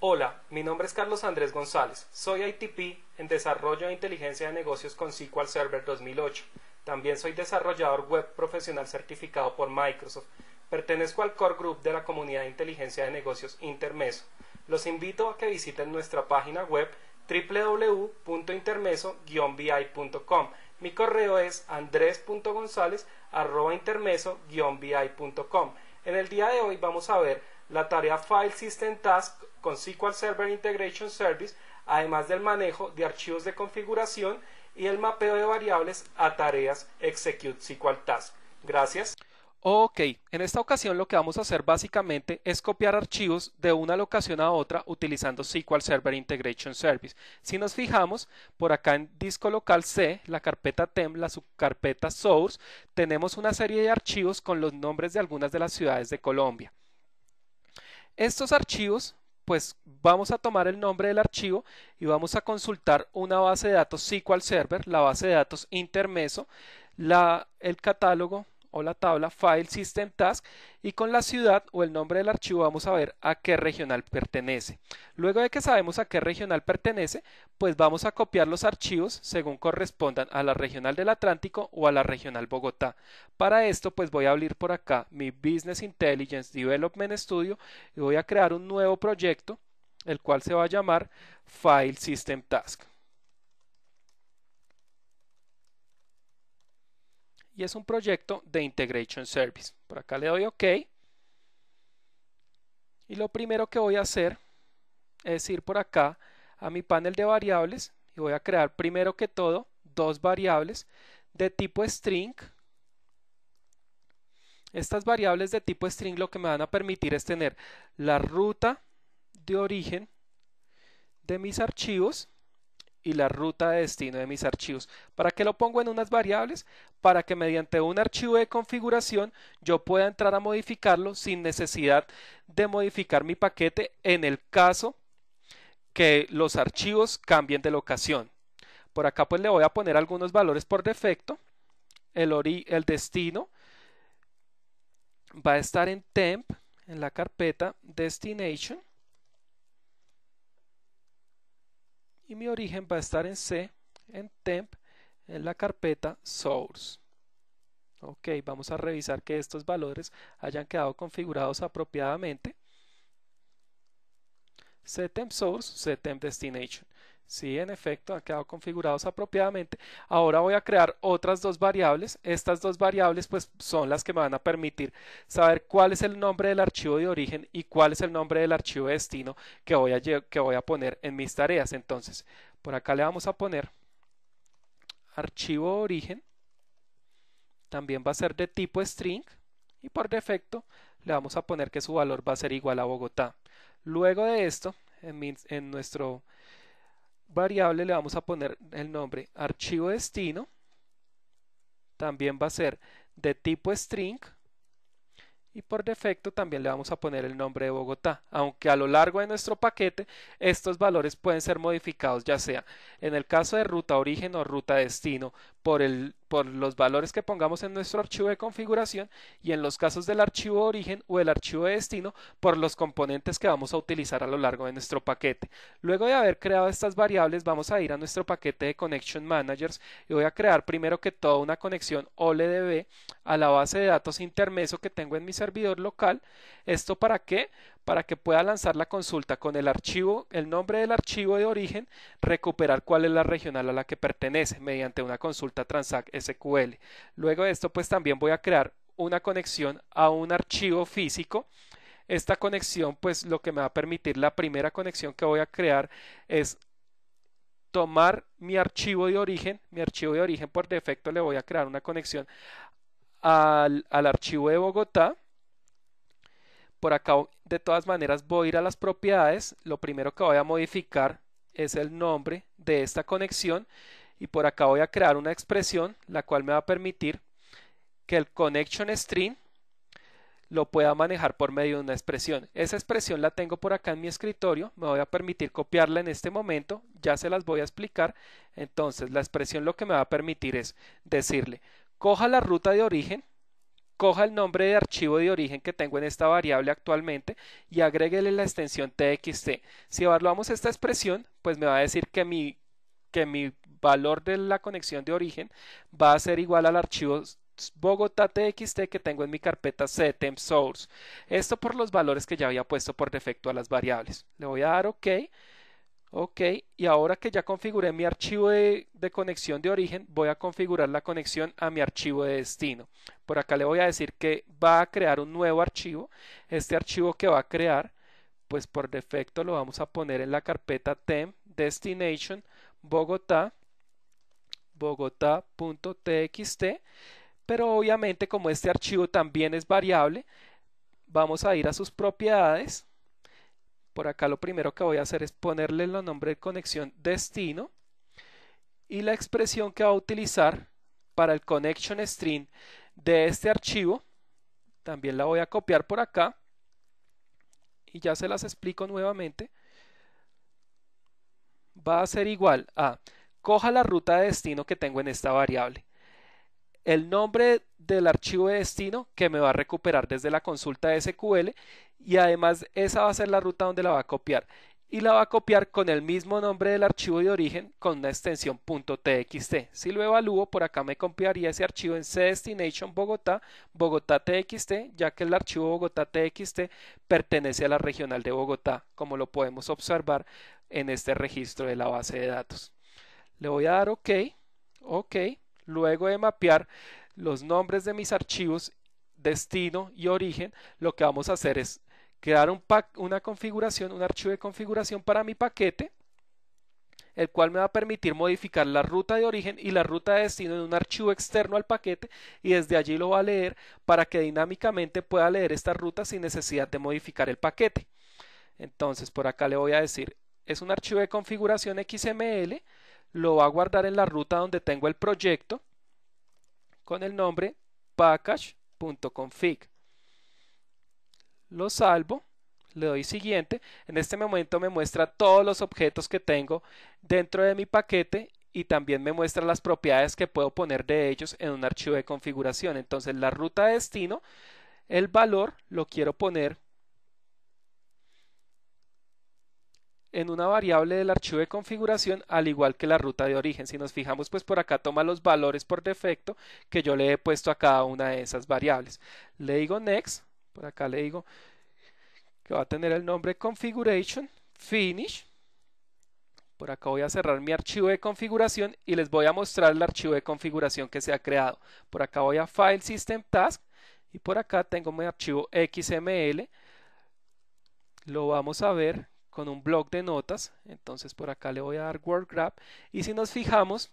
Hola, mi nombre es Carlos Andrés González. Soy ITP en Desarrollo de Inteligencia de Negocios con SQL Server 2008. También soy desarrollador web profesional certificado por Microsoft. Pertenezco al Core Group de la comunidad de inteligencia de negocios Intermeso. Los invito a que visiten nuestra página web www.intermeso-bi.com. Mi correo es andres.gonzalez@intermeso-bi.com. En el día de hoy vamos a ver la tarea File System Task con SQL Server Integration Service, además del manejo de archivos de configuración y el mapeo de variables a tareas Execute SQL Task. Gracias. Ok, en esta ocasión lo que vamos a hacer básicamente es copiar archivos de una locación a otra utilizando SQL Server Integration Service. Si nos fijamos, por acá en disco local C, la carpeta temp, la subcarpeta source, tenemos una serie de archivos con los nombres de algunas de las ciudades de Colombia. Estos archivos, pues vamos a tomar el nombre del archivo y vamos a consultar una base de datos SQL Server, la base de datos Intermeso, el catálogo o la tabla File System Task, y con la ciudad o el nombre del archivo vamos a ver a qué regional pertenece. Luego de que sabemos a qué regional pertenece, pues vamos a copiar los archivos según correspondan a la regional del Atlántico o a la regional Bogotá. Para esto pues voy a abrir por acá mi Business Intelligence Development Studio y voy a crear un nuevo proyecto, el cual se va a llamar File System Task. Y es un proyecto de Integration Service. Por acá le doy OK. Y lo primero que voy a hacer es ir por acá a mi panel de variables y voy a crear primero que todo dos variables de tipo string. Estas variables de tipo string lo que me van a permitir es tener la ruta de origen de mis archivos y la ruta de destino de mis archivos. ¿Para qué lo pongo en unas variables? Para que mediante un archivo de configuración yo pueda entrar a modificarlo sin necesidad de modificar mi paquete en el caso que los archivos cambien de locación. Por acá pues le voy a poner algunos valores por defecto. El destino va a estar en temp, en la carpeta destination. Y mi origen va a estar en C, en temp, en la carpeta source. Ok, vamos a revisar que estos valores hayan quedado configurados apropiadamente. ctemp source, ctemp destination. Sí, en efecto, han quedado configurados apropiadamente. Ahora voy a crear otras dos variables. Estas dos variables pues son las que me van a permitir saber cuál es el nombre del archivo de origen y cuál es el nombre del archivo de destino que voy a poner en mis tareas. Entonces, por acá le vamos a poner archivo origen. También va a ser de tipo string y por defecto le vamos a poner que su valor va a ser igual a Bogotá. Luego de esto, en nuestro variable le vamos a poner el nombre archivo destino. También va a ser de tipo string y por defecto también le vamos a poner el nombre de Bogotá, aunque a lo largo de nuestro paquete estos valores pueden ser modificados, ya sea en el caso de ruta origen o ruta destino por los valores que pongamos en nuestro archivo de configuración, y en los casos del archivo de origen o el archivo de destino por los componentes que vamos a utilizar a lo largo de nuestro paquete. Luego de haber creado estas variables vamos a ir a nuestro paquete de Connection Managers y voy a crear primero que todo una conexión OLDB a la base de datos Intermeso que tengo en mi servidor local. ¿Esto para qué? Para que pueda lanzar la consulta con el archivo, el nombre del archivo de origen, recuperar cuál es la regional a la que pertenece mediante una consulta transact SQL. Luego de esto pues también voy a crear una conexión a un archivo físico. Esta conexión pues lo que me va a permitir, la primera conexión que voy a crear es tomar mi archivo de origen. Mi archivo de origen por defecto le voy a crear una conexión al archivo de Bogotá. Por acá de todas maneras voy a ir a las propiedades. Lo primero que voy a modificar es el nombre de esta conexión y por acá voy a crear una expresión la cual me va a permitir que el connection string lo pueda manejar por medio de una expresión. Esa expresión la tengo por acá en mi escritorio, me voy a permitir copiarla en este momento, ya se las voy a explicar. Entonces la expresión lo que me va a permitir es decirle, coja la ruta de origen coja el nombre de archivo de origen que tengo en esta variable actualmente y agréguele la extensión txt. Si evaluamos esta expresión, pues me va a decir que mi valor de la conexión de origen va a ser igual al archivo Bogotá TXT que tengo en mi carpeta ctemp source. Esto por los valores que ya había puesto por defecto a las variables. Le voy a dar OK. OK, y ahora que ya configuré mi archivo de conexión de origen, voy a configurar la conexión a mi archivo de destino. Por acá le voy a decir que va a crear un nuevo archivo. Este archivo que va a crear, pues por defecto lo vamos a poner en la carpeta temp destination Bogotá, bogotá.txt, pero obviamente como este archivo también es variable, vamos a ir a sus propiedades. Por acá lo primero que voy a hacer es ponerle el nombre de conexión destino y la expresión que va a utilizar para el connection string de este archivo también la voy a copiar por acá y ya se las explico nuevamente. Va a ser igual a coja la ruta de destino que tengo en esta variable, el nombre del archivo de destino que me va a recuperar desde la consulta de SQL y además esa va a ser la ruta donde la va a copiar y la va a copiar con el mismo nombre del archivo de origen con una extensión .txt. Si lo evalúo, por acá me copiaría ese archivo en cdestination Bogotá, Bogotá.txt, ya que el archivo Bogotá.txt pertenece a la regional de Bogotá, como lo podemos observar en este registro de la base de datos. Le voy a dar OK, OK. Luego de mapear los nombres de mis archivos destino y origen, lo que vamos a hacer es crear una configuración, un archivo de configuración para mi paquete, el cual me va a permitir modificar la ruta de origen y la ruta de destino en un archivo externo al paquete y desde allí lo va a leer para que dinámicamente pueda leer esta ruta sin necesidad de modificar el paquete. Entonces por acá le voy a decir, es un archivo de configuración XML, lo va a guardar en la ruta donde tengo el proyecto con el nombre package.config. Lo salvo, le doy siguiente. En este momento me muestra todos los objetos que tengo dentro de mi paquete y también me muestra las propiedades que puedo poner de ellos en un archivo de configuración. Entonces la ruta de destino, el valor lo quiero poner en una variable del archivo de configuración al igual que la ruta de origen. Si nos fijamos, pues por acá toma los valores por defecto que yo le he puesto a cada una de esas variables. Le digo next, por acá le digo que va a tener el nombre configuration, finish. Por acá voy a cerrar mi archivo de configuración y les voy a mostrar el archivo de configuración que se ha creado. Por acá voy a file system task y por acá tengo mi archivo XML. Lo vamos a ver con un bloc de notas. Entonces por acá le voy a dar word grab y si nos fijamos,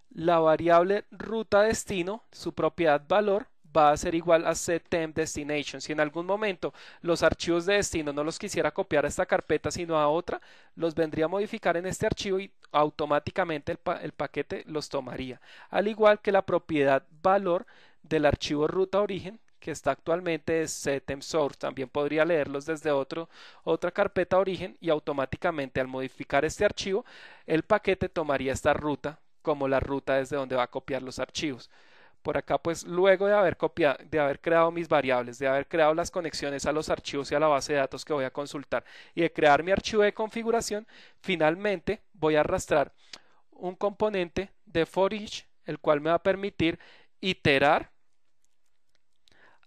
la variable ruta destino, su propiedad valor, va a ser igual a settemp destination. Si en algún momento los archivos de destino no los quisiera copiar a esta carpeta sino a otra, los vendría a modificar en este archivo y automáticamente el paquete los tomaría. Al igual que la propiedad valor del archivo ruta origen, que está actualmente es settemp source. También podría leerlos desde otra carpeta origen y automáticamente al modificar este archivo, el paquete tomaría esta ruta como la ruta desde donde va a copiar los archivos. Por acá, pues luego de haber creado mis variables, de haber creado las conexiones a los archivos y a la base de datos que voy a consultar y de crear mi archivo de configuración, finalmente voy a arrastrar un componente de for each, el cual me va a permitir iterar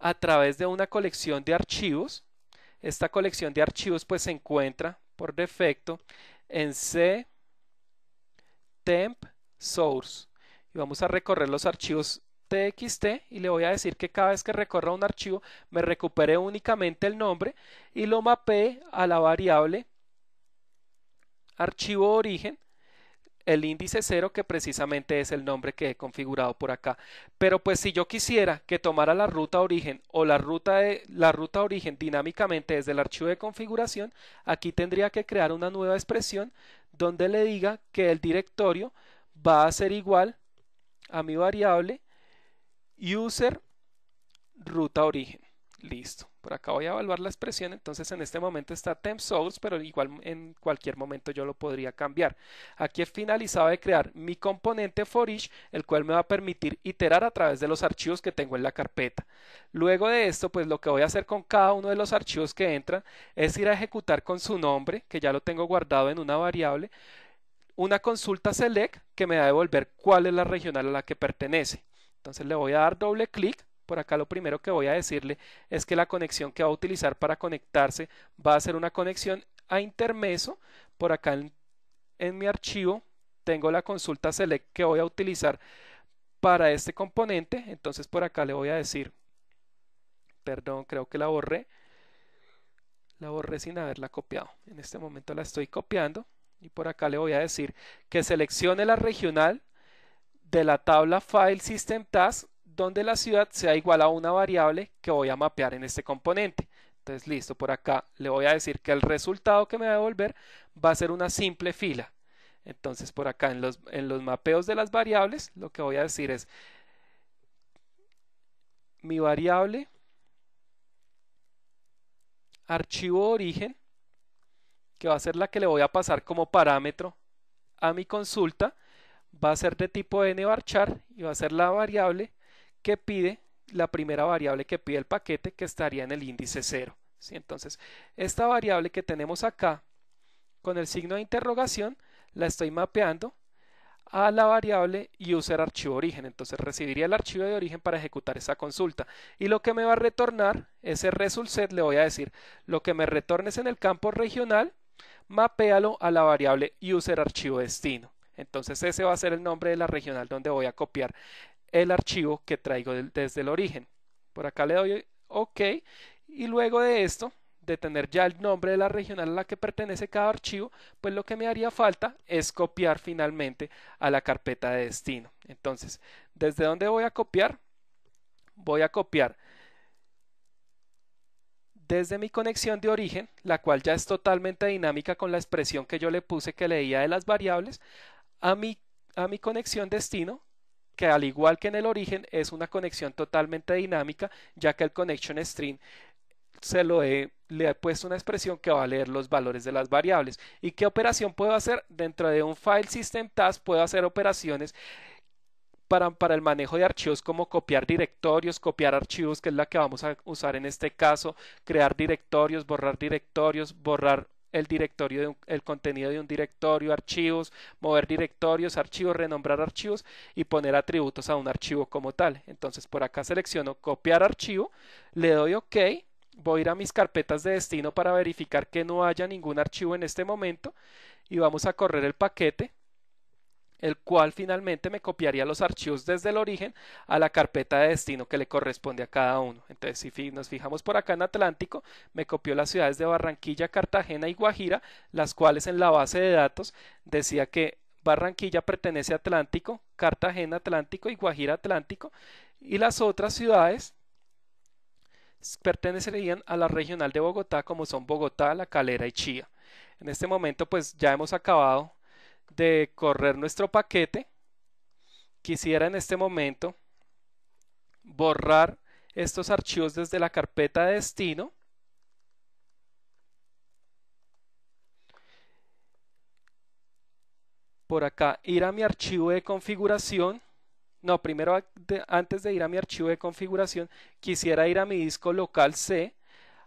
a través de una colección de archivos. Esta colección de archivos pues se encuentra por defecto en ctemp source y vamos a recorrer los archivos txt y le voy a decir que cada vez que recorra un archivo me recupere únicamente el nombre y lo mapee a la variable archivo origen, el índice 0 que precisamente es el nombre que he configurado por acá. Pero pues si yo quisiera que tomara la ruta origen o la ruta origen dinámicamente desde el archivo de configuración, aquí tendría que crear una nueva expresión donde le diga que el directorio va a ser igual a mi variable user ruta origen. Listo, por acá voy a evaluar la expresión, entonces en este momento está temp source, pero igual en cualquier momento yo lo podría cambiar. Aquí he finalizado de crear mi componente for each, el cual me va a permitir iterar a través de los archivos que tengo en la carpeta. Luego de esto, pues lo que voy a hacer con cada uno de los archivos que entran es ir a ejecutar con su nombre, que ya lo tengo guardado en una variable, una consulta select que me va a devolver cuál es la regional a la que pertenece. Entonces le voy a dar doble clic. Por acá lo primero que voy a decirle es que la conexión que va a utilizar para conectarse va a ser una conexión a intermeso. Por acá en mi archivo tengo la consulta select que voy a utilizar para este componente. Entonces por acá le voy a decir, perdón, creo que la borré sin haberla copiado. En este momento la estoy copiando y por acá le voy a decir que seleccione la regional de la tabla File System Task donde la ciudad sea igual a una variable que voy a mapear en este componente. Entonces listo, por acá le voy a decir que el resultado que me va a devolver va a ser una simple fila. Entonces por acá en los mapeos de las variables lo que voy a decir es mi variable archivo origen, que va a ser la que le voy a pasar como parámetro a mi consulta, va a ser de tipo nvarchar y va a ser la variable que pide, la primera variable que pide el paquete, que estaría en el índice 0. ¿Sí? Entonces, esta variable que tenemos acá con el signo de interrogación la estoy mapeando a la variable user archivo origen. Entonces recibiría el archivo de origen para ejecutar esa consulta. Y lo que me va a retornar, ese result set, le voy a decir, lo que me retornes en el campo regional, mapéalo a la variable user archivo destino. Entonces ese va a ser el nombre de la regional donde voy a copiar el archivo que traigo desde el origen. Por acá le doy OK y luego de esto, de tener ya el nombre de la regional a la que pertenece cada archivo, pues lo que me haría falta es copiar finalmente a la carpeta de destino. Entonces, ¿desde dónde voy a copiar? Voy a copiar desde mi conexión de origen, la cual ya es totalmente dinámica con la expresión que yo le puse que leía de las variables, a mi conexión destino, que al igual que en el origen es una conexión totalmente dinámica, ya que el connection string le he puesto una expresión que va a leer los valores de las variables. ¿Y qué operación puedo hacer? Dentro de un file system task puedo hacer operaciones para el manejo de archivos como copiar directorios, copiar archivos, que es la que vamos a usar en este caso, crear directorios, borrar el directorio el contenido de un directorio, archivos, mover directorios, archivos, renombrar archivos y poner atributos a un archivo como tal. Entonces por acá selecciono copiar archivo, le doy OK, voy a ir a mis carpetas de destino para verificar que no haya ningún archivo en este momento y vamos a correr el paquete, el cual finalmente me copiaría los archivos desde el origen a la carpeta de destino que le corresponde a cada uno. Entonces, si nos fijamos por acá en Atlántico, me copió las ciudades de Barranquilla, Cartagena y Guajira, las cuales en la base de datos decía que Barranquilla pertenece a Atlántico, Cartagena Atlántico y Guajira Atlántico, y las otras ciudades pertenecerían a la regional de Bogotá, como son Bogotá, La Calera y Chía. En este momento pues ya hemos acabado de correr nuestro paquete. Quisiera en este momento borrar estos archivos desde la carpeta de destino. Por acá ir a mi archivo de configuración. No, primero antes de ir a mi archivo de configuración, quisiera ir a mi disco local C,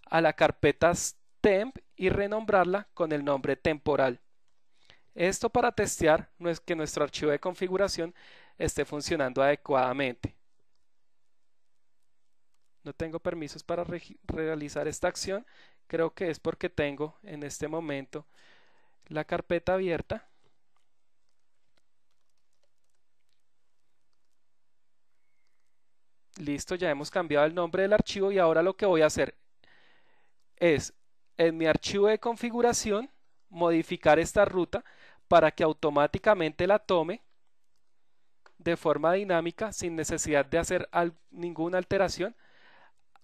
a la carpeta temp y renombrarla con el nombre temporal. Esto para testear que nuestro archivo de configuración esté funcionando adecuadamente. No tengo permisos para realizar esta acción. Creo que es porque tengo en este momento la carpeta abierta. Listo, ya hemos cambiado el nombre del archivo y ahora lo que voy a hacer es en mi archivo de configuración modificar esta ruta para que automáticamente la tome de forma dinámica sin necesidad de hacer ninguna alteración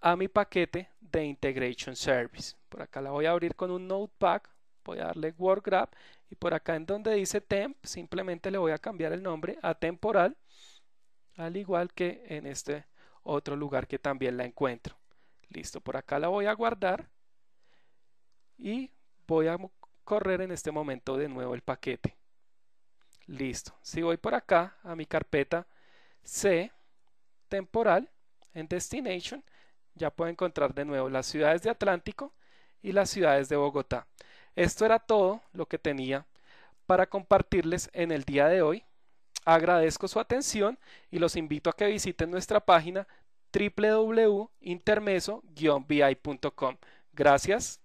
a mi paquete de Integration Service. Por acá la voy a abrir con un Notepad, voy a darle Word Grab y por acá en donde dice Temp simplemente le voy a cambiar el nombre a temporal, al igual que en este otro lugar que también la encuentro. Listo, por acá la voy a guardar y voy a correr en este momento de nuevo el paquete. Listo, si voy por acá a mi carpeta C temporal en Destination, ya puedo encontrar de nuevo las ciudades de Atlántico y las ciudades de Bogotá. Esto era todo lo que tenía para compartirles en el día de hoy. Agradezco su atención y los invito a que visiten nuestra página www.intermeso-vi.com. Gracias.